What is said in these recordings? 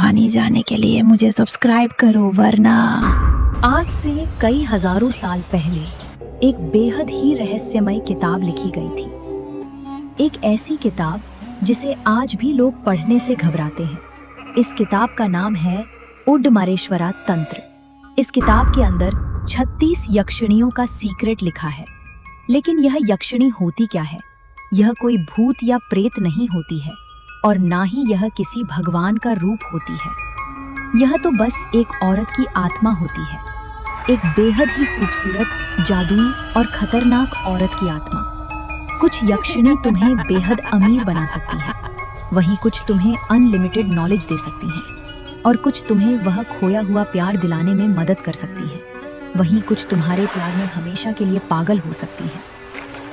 कहानी जानने के लिए मुझे सब्सक्राइब करो, वरना आज से कई हजारों साल पहले एक बेहद ही रहस्यमय किताब लिखी गई थी। एक ऐसी किताब जिसे आज भी लोग पढ़ने से घबराते हैं। इस किताब का नाम है उड्डमारेश्वरा तंत्र। इस किताब के अंदर 36 यक्षिणियों का सीक्रेट लिखा है। लेकिन यह यक्षिणी होती क्या है? यह कोई भूत या प्रेत नहीं होती है और ना ही यह किसी भगवान का रूप होती है। यह तो बस एक औरत की आत्मा होती है, एक बेहद ही खूबसूरत, जादुई और खतरनाक औरत की आत्मा। कुछ यक्षिणी तुम्हें बेहद अमीर बना सकती है, वहीं कुछ तुम्हें अनलिमिटेड नॉलेज दे सकती हैं, और कुछ तुम्हें वह खोया हुआ प्यार दिलाने में मदद कर सकती हैं, वहीं कुछ तुम्हारे प्यार में हमेशा के लिए पागल हो सकती हैं।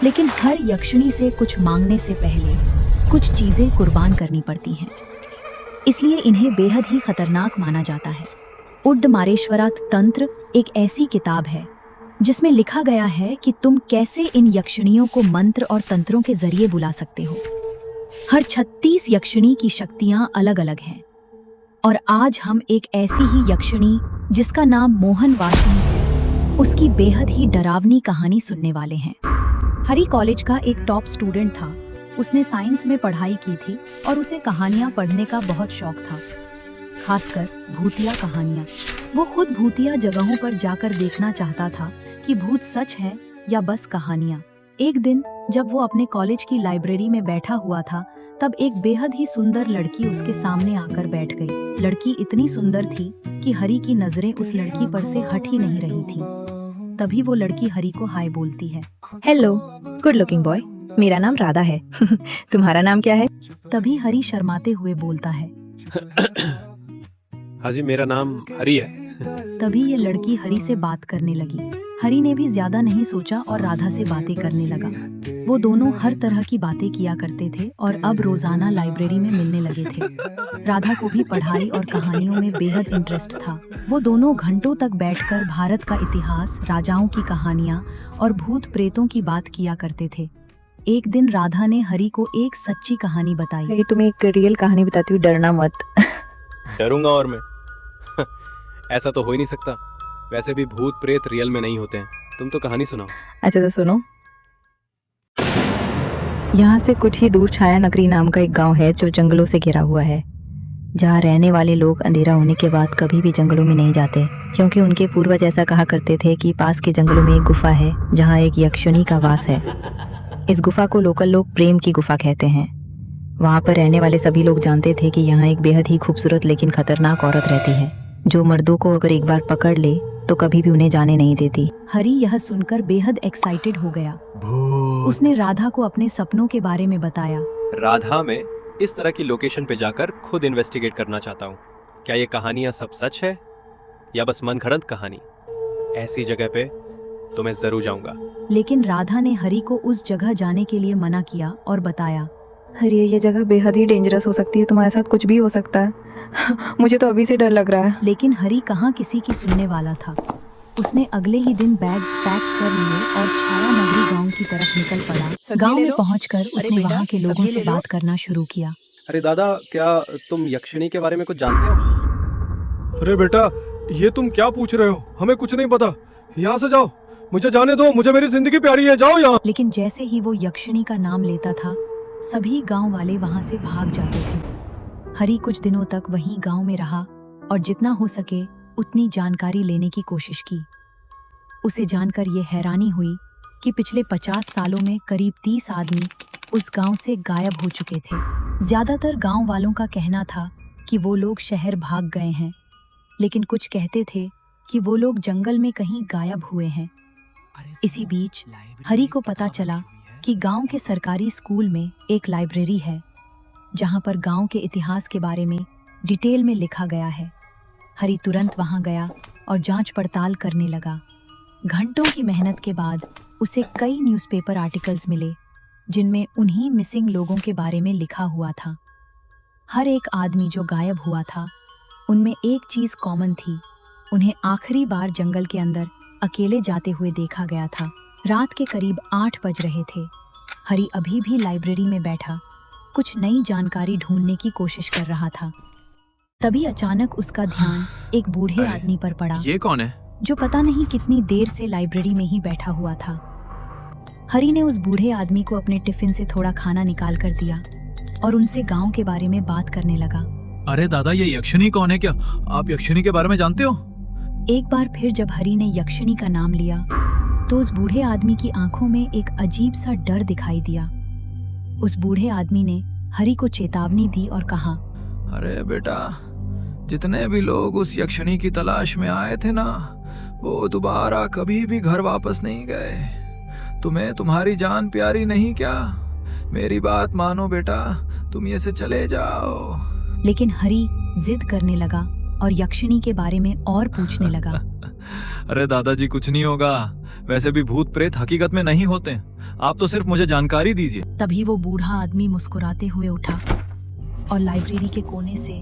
लेकिन हर यक्षिणी से कुछ मांगने से पहले कुछ चीजें कुर्बान करनी पड़ती हैं, इसलिए इन्हें बेहद ही खतरनाक माना जाता है। उड्डमारेश्वरा तंत्र एक ऐसी किताब है जिसमें लिखा गया है कि तुम कैसे इन यक्षिणियों को मंत्र और तंत्रों के जरिए बुला सकते हो। हर 36 यक्षिणी की शक्तियां अलग अलग हैं, और आज हम एक ऐसी ही यक्षिणी जिसका नाम मोहन वाशिनी है, उसकी बेहद ही डरावनी कहानी सुनने वाले हैं। हरी कॉलेज का एक टॉप स्टूडेंट था। उसने साइंस में पढ़ाई की थी और उसे कहानियां पढ़ने का बहुत शौक था, खासकर भूतिया कहानियां। वो खुद भूतिया जगहों पर जाकर देखना चाहता था कि भूत सच है या बस कहानियां। एक दिन जब वो अपने कॉलेज की लाइब्रेरी में बैठा हुआ था, तब एक बेहद ही सुंदर लड़की उसके सामने आकर बैठ गई। लड़की इतनी सुंदर थी कि हरी की नजरें उस लड़की पर से हट ही नहीं रही थी। तभी वो लड़की हरी को हाय बोलती है। हेलो गुड लुकिंग बॉय, मेरा नाम राधा है। तुम्हारा नाम क्या है? तभी हरी शर्माते हुए बोलता है। हाँ जी, मेरा नाम हरी है। तभी ये लड़की हरी से बात करने लगी। हरी ने भी ज्यादा नहीं सोचा और राधा से बातें करने लगा। वो दोनों हर तरह की बातें किया करते थे और अब रोजाना लाइब्रेरी में मिलने लगे थे। राधा को भी पढ़ाई और कहानियों में बेहद इंटरेस्ट था। वो दोनों घंटों तक बैठकर भारत का इतिहास, राजाओं की कहानियां और भूत प्रेतों की बात किया करते थे। एक दिन राधा ने हरी को एक सच्ची कहानी बताई। तुम्हें एक रियल कहानी बताती हूँ, डरना मत। डरूंगा और मैं? ऐसा तो हो ही नहीं सकता। वैसे भी भूत प्रेत रियल में नहीं होते हैं। तुम तो कहानी सुनाओ। अच्छा तो सुनो। यहाँ से कुछ ही दूर छाया नगरी नाम का एक गांव है जो जंगलों से घिरा हुआ है, जहाँ रहने वाले लोग अंधेरा होने के बाद कभी भी जंगलों में नहीं जाते, क्योंकि उनके पूर्वज ऐसा कहा करते थे कि पास के जंगलों में एक गुफा है जहाँ एक यक्षिणी का वास है। इस गुफा को लोकल लोग प्रेम की गुफा कहते हैं। वहाँ पर रहने वाले सभी लोग जानते थे कि यहाँ एक बेहद ही खूबसूरत लेकिन खतरनाक औरत रहती है, जो मर्दों को अगर एक बार पकड़ ले तो कभी भी उन्हें जाने नहीं देती। हरी यह सुनकर बेहद एक्साइटेड हो गया। उसने राधा को अपने सपनों के बारे में बताया। राधा, मैं इस तरह की लोकेशन पे जाकर खुद इन्वेस्टिगेट करना चाहता हूँ। क्या ये कहानियाँ सब सच है या बस मनगढ़ंत कहानी? ऐसी जगह पे तो मैं जरूर जाऊंगा। लेकिन राधा ने हरी को उस जगह जाने के लिए मना किया और बताया, अरे ये जगह बेहद ही डेंजरस हो सकती है, तुम्हारे साथ कुछ भी हो सकता है। मुझे तो अभी से डर लग रहा है। लेकिन हरी कहाँ किसी की सुनने वाला था। उसने अगले ही दिन बैग्स पैक कर लिए और छाया नगरी गांव की तरफ निकल पड़ा। गांव में पहुंचकर उसने वहां के लोगों से बात करना शुरू किया। अरे दादा, क्या तुम यक्षिणी के बारे में कुछ जानते हो? अरे बेटा, ये तुम क्या पूछ रहे हो? हमें कुछ नहीं पता। यहाँ से जाओ, मुझे जाने दो, मुझे मेरी जिंदगी प्यारी है, जाओ यहाँ। लेकिन जैसे ही वो यक्षिणी का नाम लेता था, सभी गांव वाले वहां से भाग जाते थे। हरी कुछ दिनों तक वहीं गांव में रहा और जितना हो सके उतनी जानकारी लेने की कोशिश की। उसे जानकर ये हैरानी हुई कि पिछले 50 सालों में करीब 30 आदमी उस गांव से गायब हो चुके थे। ज्यादातर गांव वालों का कहना था कि वो लोग शहर भाग गए हैं, लेकिन कुछ कहते थे कि वो लोग जंगल में कहीं गायब हुए हैं। इसी बीच हरी को पता चला कि गांव के सरकारी स्कूल में एक लाइब्रेरी है, जहां पर गांव के इतिहास के बारे में डिटेल में लिखा गया है। हरी तुरंत वहां गया और जांच पड़ताल करने लगा। घंटों की मेहनत के बाद उसे कई न्यूज़पेपर आर्टिकल्स मिले, जिनमें उन्हीं मिसिंग लोगों के बारे में लिखा हुआ था। हर एक आदमी जो गायब हुआ था, उनमें एक चीज कॉमन थी। उन्हें आखिरी बार जंगल के अंदर अकेले जाते हुए देखा गया था। रात के करीब 8 बज रहे थे। हरी अभी भी लाइब्रेरी में बैठा कुछ नई जानकारी ढूंढने की कोशिश कर रहा था। तभी अचानक उसका ध्यान एक बूढ़े अरे, आदमी पर पड़ा ये कौन है? जो पता नहीं कितनी देर से लाइब्रेरी में ही बैठा हुआ था। हरी ने उस बूढ़े आदमी को अपने टिफिन से थोड़ा खाना निकाल कर दिया और उनसे गांव के बारे में बात करने लगा। अरे दादा, ये यक्षिणी कौन है? क्या आप यक्षिणी के बारे में जानते हो? एक बार फिर जब हरी ने यक्षिणी का नाम लिया तो उस बूढ़े आदमी की आंखों में एक अजीब सा डर दिखाई दिया। उस बूढ़े आदमी ने हरी को चेतावनी दी और कहा, अरे बेटा, जितने भी लोग उस यक्षिणी की तलाश में आए थे ना, वो दोबारा कभी भी घर वापस नहीं गए। तुम्हें तुम्हारी जान प्यारी नहीं क्या? मेरी बात मानो बेटा, तुम ये से चले जाओ। लेकिन हरी जिद करने लगा और यक्षिणी के बारे में और पूछने लगा। अरे दादाजी, कुछ नहीं होगा। वैसे भी भूत प्रेत हकीकत में नहीं होते। आप तो सिर्फ मुझे जानकारी दीजिए। तभी वो बूढ़ा आदमी मुस्कुराते हुए उठा और लाइब्रेरी के कोने से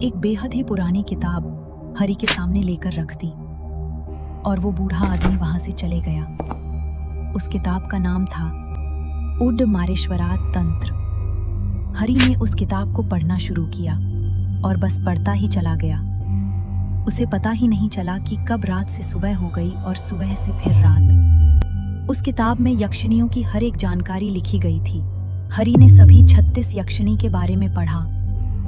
एक बेहद ही पुरानी किताब हरी के सामने लेकर रख दी और वो बूढ़ा आदमी वहां से चले गया। उस किताब का नाम था उड मारेश्वरात तंत्र। हरी ने उस किताब को पढ़ना शुरू किया और बस पढ़ता ही चला गया। उसे पता ही नहीं चला कि कब रात से सुबह हो गई और सुबह से फिर रात। उस किताब में यक्षिणियों की हर एक जानकारी लिखी गई थी। हरी ने सभी 36 यक्षिणी के बारे में पढ़ा,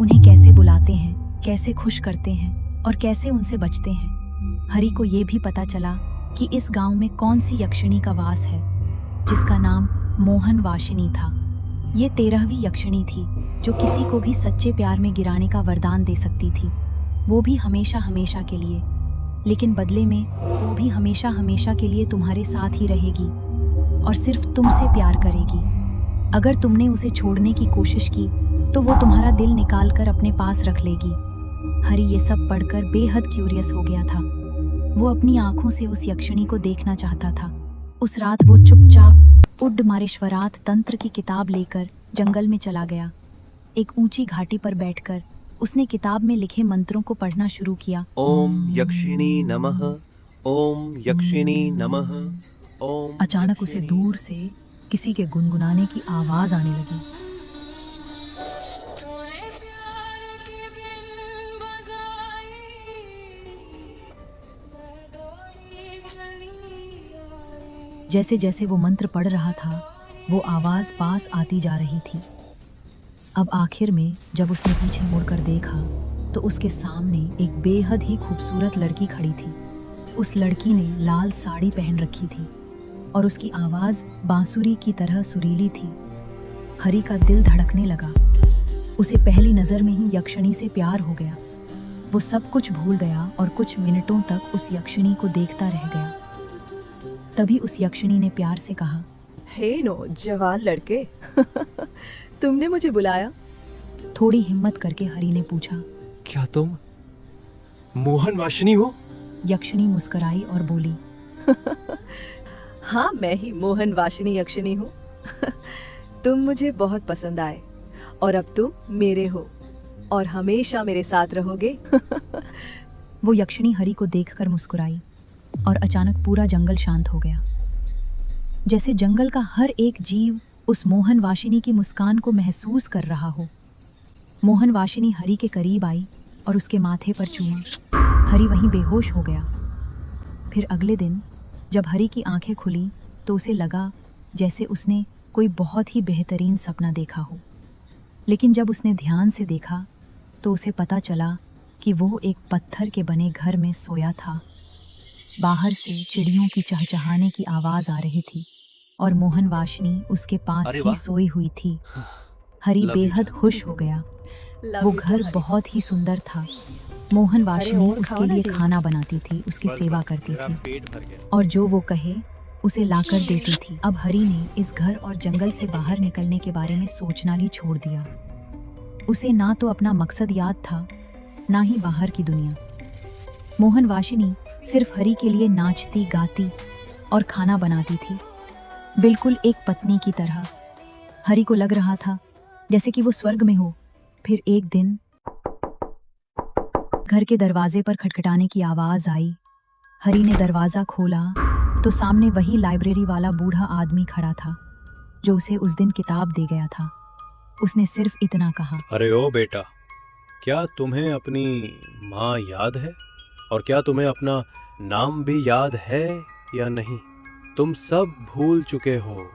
उन्हें कैसे बुलाते हैं, कैसे खुश करते हैं और कैसे उनसे बचते हैं। हरी को ये भी पता चला कि इस गांव में कौन सी यक्षिणी का वास है जिसका नाम मोहन वाशिनी था। ये 13वीं यक्षिणी थी जो किसी को भी सच्चे प्यार में गिराने का वरदान दे सकती थी, वो भी हमेशा हमेशा के लिए। लेकिन बदले में वो भी हमेशा हमेशा के लिए तुम्हारे साथ ही रहेगी और सिर्फ तुमसे प्यार करेगी। अगर तुमने उसे छोड़ने की कोशिश की तो वो तुम्हारा दिल निकाल कर अपने पास रख लेगी। हरी ये सब पढ़कर बेहद क्यूरियस हो गया था। वो अपनी आंखों से उस यक्षिणी को देखना चाहता था। उस रात वो चुपचाप उड मारेश्वरात तंत्र की किताब लेकर जंगल में चला गया। एक ऊंची घाटी पर बैठकर उसने किताब में लिखे मंत्रों को पढ़ना शुरू किया। ओम यक्षिणी नमः, ओम यक्षिणी नमः, ओम। अचानक उसे दूर से किसी के गुनगुनाने की आवाज आने लगी। जैसे जैसे वो मंत्र पढ़ रहा था, वो आवाज पास आती जा रही थी। अब आखिर में जब उसने पीछे मुड़कर देखा तो उसके सामने एक बेहद ही खूबसूरत लड़की खड़ी थी। उस लड़की ने लाल साड़ी पहन रखी थी और उसकी आवाज बांसुरी की तरह सुरीली थी। हरी का दिल धड़कने लगा। उसे पहली नजर में ही यक्षिणी से प्यार हो गया। वो सब कुछ भूल गया और कुछ मिनटों तक उस यक्षिणी को देखता रह गया। तभी उस यक्षिणी ने प्यार से कहा, हे नौजवान लड़के, तुमने मुझे बुलाया? थोड़ी हिम्मत करके हरी ने पूछा। क्या तुम मोहन वाशिनी हो? यक्षिणी मुस्कुराई और बोली, हाँ, मैं ही मोहन वाशिनी यक्षिणी हूँ। तुम मुझे बहुत पसंद आए और अब तुम मेरे हो और हमेशा मेरे साथ रहोगे। वो यक्षिणी हरी को देखकर मुस्कुराई और अचानक पूरा जंगल शांत हो गया। जैसे जंगल का हर एक जीव उस मोहन वाशिनी की मुस्कान को महसूस कर रहा हो। मोहन वाशिनी हरी के करीब आई और उसके माथे पर चूमा। हरी वहीं बेहोश हो गया। फिर अगले दिन जब हरी की आंखें खुली तो उसे लगा जैसे उसने कोई बहुत ही बेहतरीन सपना देखा हो। लेकिन जब उसने ध्यान से देखा तो उसे पता चला कि वो एक पत्थर के बने घर में सोया था। बाहर से चिड़ियों की चहचहाने की आवाज आ रही थी और मोहन वाशिनी उसके पास अरे ही वाह। सोई हुई थी। हरी Love you, बेहद जान। खुश हो गया। Love वो you घर too, बहुत ही सुंदर था। मोहन वाशिनी और खाओ उसके ना लिए जी। खाना बनाती थी, उसकी बस, सेवा बस, करती मेरा थी पेट भर गया। और जो वो कहे उसे लाकर देती थी। अब हरी ने इस घर और जंगल से बाहर निकलने के बारे में सोचना ही छोड़ दिया। उसे ना तो अपना मकसद याद था, ना ही बाहर की दुनिया। मोहन वाशिनी सिर्फ हरी के लिए नाचती, गाती और खाना बनाती थी, बिल्कुल एक पत्नी की तरह। हरी को लग रहा था जैसे कि वो स्वर्ग में हो। फिर एक दिन घर के दरवाजे पर खटखटाने की आवाज आई। हरी ने दरवाजा खोला तो सामने वही लाइब्रेरी वाला बूढ़ा आदमी खड़ा था जो उसे उस दिन किताब दे गया था। उसने सिर्फ इतना कहा, अरे ओ बेटा, क्या तुम्हें अपनी माँ याद है? और क्या तुम्हें अपना नाम भी याद है या नहीं? तुम सब भूल चुके हो।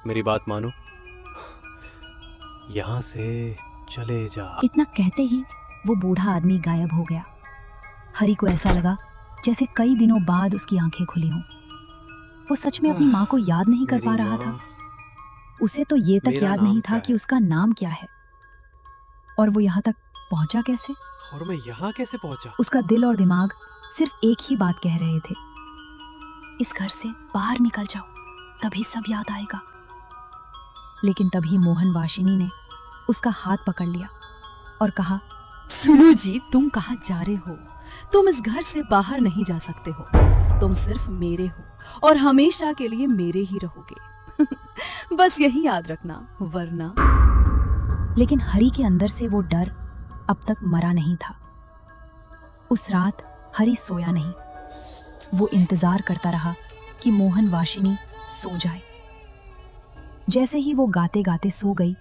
मेरी बात मानो, यहाँ से चले जा। इतना कहते ही वो बूढ़ा आदमी गायब हो गया। हरी को ऐसा लगा जैसे कई दिनों बाद उसकी आंखें खुली हों। वो सच में अपनी माँ को याद नहीं कर पा मेरी रहा माँ, था। उसे तो ये तक मेरा याद नाम नहीं क्या था कि है? उसका नाम क्या है और वो यहाँ तक पहुंचा कैसे। और मैं यहाँ कैसे पहुंचा? उसका दिल और दिमाग सिर्फ एक ही बात कह रहे थे, इस घर से बाहर निकल जाओ, तभी सब याद आएगा। लेकिन तभी मोहन वाशिनी ने उसका हाथ पकड़ लिया और कहा, सुनो जी, तुम कहाँ जा रहे हो? तुम इस घर से बाहर नहीं जा सकते हो। तुम सिर्फ मेरे हो और हमेशा के लिए मेरे ही रहोगे। बस यही याद रखना, वरना। लेकिन हरी के अंदर से वो डर अब तक मरा नहीं था। उस रात हरी सोया नहीं। वो इंतजार करता रहा कि मोहन वाशिनी सो जाए। जैसे ही वो गाते गाते सो गई,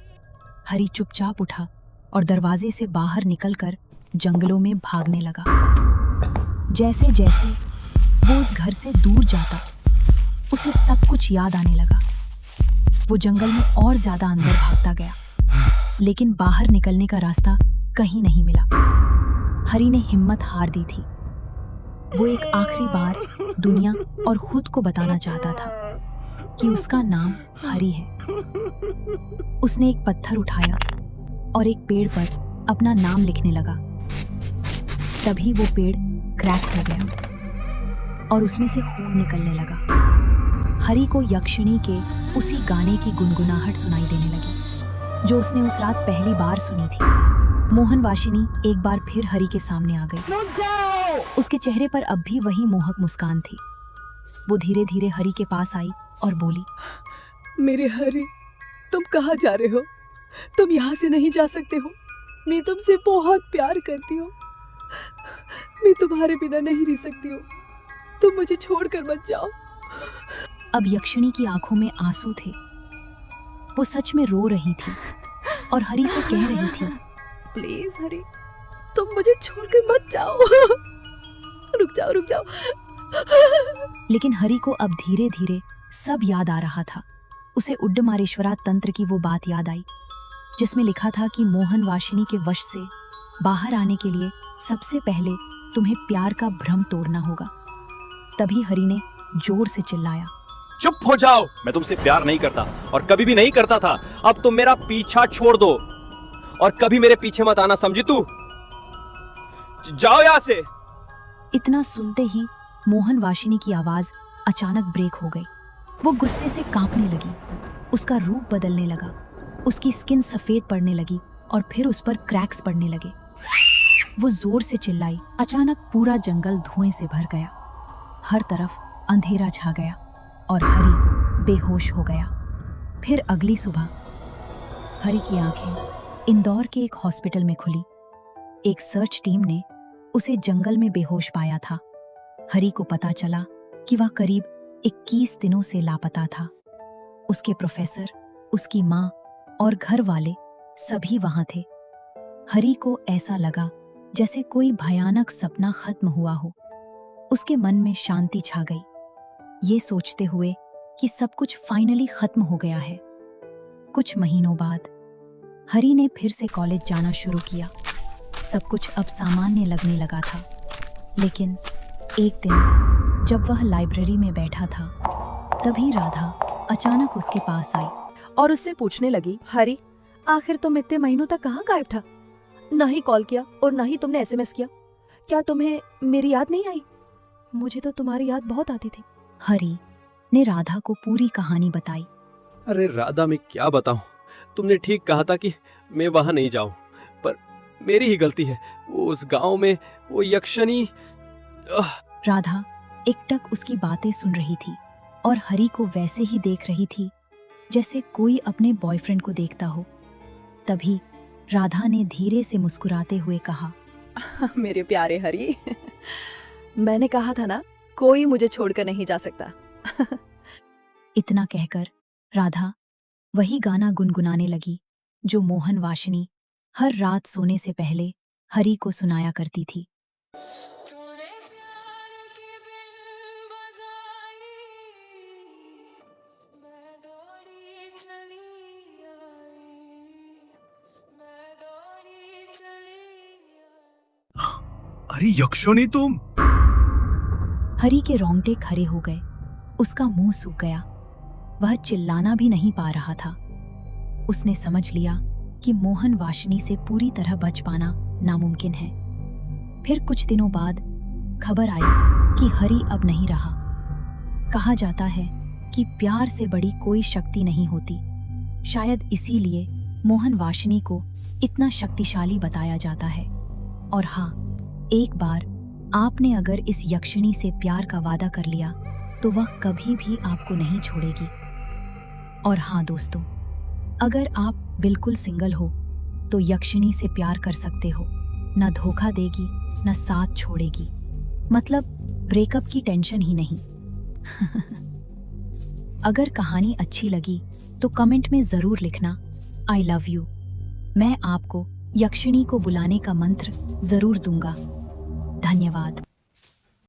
हरी चुपचाप उठा और दरवाजे से बाहर निकलकर जंगलों में भागने लगा। जैसे जैसे वो उस घर से दूर जाता, उसे सब कुछ याद आने लगा। वो जंगल में और ज्यादा अंदर भागता गया, लेकिन बाहर निकलने का रास्ता कहीं नहीं मिला। हरी ने हिम्मत हार दी थी। वो एक आखिरी बार दुनिया और खुद को बताना चाहता था कि उसका नाम हरी है। उसने एक पत्थर उठाया और एक पेड़ पर अपना नाम लिखने लगा। तभी वो पेड़ क्रैक हो गया और उसमें से खून निकलने लगा। हरी को यक्षिणी के उसी गाने की गुनगुनाहट सुनाई देने लगी जो उसने उस रात पहली बार सुनी थी। मोहन वाशिनी एक बार फिर हरी के सामने आ गई। उसके चेहरे पर अब भी वही मोहक मुस्कान थी। वो धीरे धीरे हरी के पास आई और बोली, मेरे हरी, तुम कहाँ जा रहे हो? तुम यहाँ से नहीं जा सकते हो। मैं तुमसे बहुत प्यार करती हूँ। मैं तुम्हारे बिना नहीं रह सकती हूँ। तुम मुझे छोड़कर मत जाओ। अब यक्षिणी की आंखों में आंसू थे। वो सच में रो रही थी और हरी से कह रही थी, प्लीज हरी, तुम मुझे छोड़कर मत जाओ। रुक जाओ, रुक जाओ। लेकिन हरी को अब धीरे धीरे सब याद आ रहा था। उसे उड्डमारेश्वरा तंत्र की वो बात याद आई जिसमें लिखा था कि मोहन वाशिनी के वश से बाहर आने के लिए सबसे पहले तुम्हें प्यार का भ्रम तोड़ना होगा। तभी हरी ने जोर से चिल्लाया, चुप हो जाओ, मैं तुमसे प्यार नहीं करता और कभी भी नहीं करता था। अब तुम मेरा पीछा छोड़ दो और कभी मेरे पीछे मत आना, समझी तू? जाओ यहाँ से। इतना सुनते ही मोहन वाशिनी की आवाज अचानक ब्रेक हो गई। वो गुस्से से कांपने लगी। उसका रूप बदलने लगा। उसकी स्किन सफेद पड़ने लगी और फिर उस पर क्रैक्स पड़ने लगे। वो जोर से चिल्लाई। अचानक पूरा जंगल धुएं से भर गया। हर तरफ अंधेरा छा गया और हरी बेहोश हो गया। फिर अगली सुबह हरी की आंखें इंदौर के एक हॉस्पिटल में खुली। एक सर्च टीम ने उसे जंगल में बेहोश पाया था। हरी को पता चला कि वह करीब 21 दिनों से लापता था। उसके प्रोफेसर, उसकी माँ और घर वाले सभी वहां थे। हरी को ऐसा लगा जैसे कोई भयानक सपना खत्म हुआ हो। उसके मन में शांति छा गई, ये सोचते हुए कि सब कुछ फाइनली खत्म हो गया है। कुछ महीनों बाद हरी ने फिर से कॉलेज जाना शुरू किया। सब कुछ अब सामान्य लगने लगा था। लेकिन एक दिन जब वह लाइब्रेरी में बैठा था, तभी राधा अचानक उसके पास आई और उससे पूछने लगी, हरी, आखिर तुम इतने महीनों तक कहाँ गायब था? ना ही कॉल किया और ना ही तुमने एसएमएस किया। क्या तुम्हें मेरी याद नहीं आई? मुझे तो तुम्हारी याद बहुत आती थी। हरी ने राधा को पूरी कहानी बताई। अरे राधा, मैं क्या बताऊं? तुमने ठीक कहा था कि मैं वहां नहीं जाऊं, पर मेरी ही गलती है। वो उस गांव में वो यक्षिणी। राधा एकटक उसकी बातें सुन रही थी और हरी को वैसे ही देख रही थी जैसे कोई अपने बॉयफ्रेंड को देखता हो। तभी राधा ने धीरे से मुस्कुराते हुए कहा, मेरे प्यारे हरी, मैंने कहा था ना, कोई मुझे छोड़कर नहीं जा सकता। इतना कहकर राधा वही गाना गुनगुनाने लगी जो मोहन वाशिनी हर रात सोने से पहले हरी को सुनाया करती थी। तूने प्यार की बिन बजाई, मैं दौड़ी चली आई, मैं दौड़ी चली आई। अरे यक्षिणी तुम! हरी के रोंगटे खड़े हो गए। उसका मुंह सूख गया। वह चिल्लाना भी नहीं पा रहा था। उसने समझ लिया कि मोहन वाशिनी से पूरी तरह बच पाना नामुमकिन है। फिर कुछ दिनों बाद खबर आई कि हरी अब नहीं रहा। कहा जाता है कि प्यार से बड़ी कोई शक्ति नहीं होती। शायद इसीलिए मोहन वाशिनी को इतना शक्तिशाली बताया जाता है। और हाँ, एक बार आपने अगर इस यक्षिणी से प्यार का वादा कर लिया तो वह कभी भी आपको नहीं छोड़ेगी। और हाँ दोस्तों, अगर आप बिल्कुल सिंगल हो तो यक्षिणी से प्यार कर सकते हो। न धोखा देगी, न साथ छोड़ेगी। मतलब ब्रेकअप की टेंशन ही नहीं। अगर कहानी अच्छी लगी तो कमेंट में ज़रूर लिखना आई लव यू। मैं आपको यक्षिणी को बुलाने का मंत्र ज़रूर दूंगा। धन्यवाद।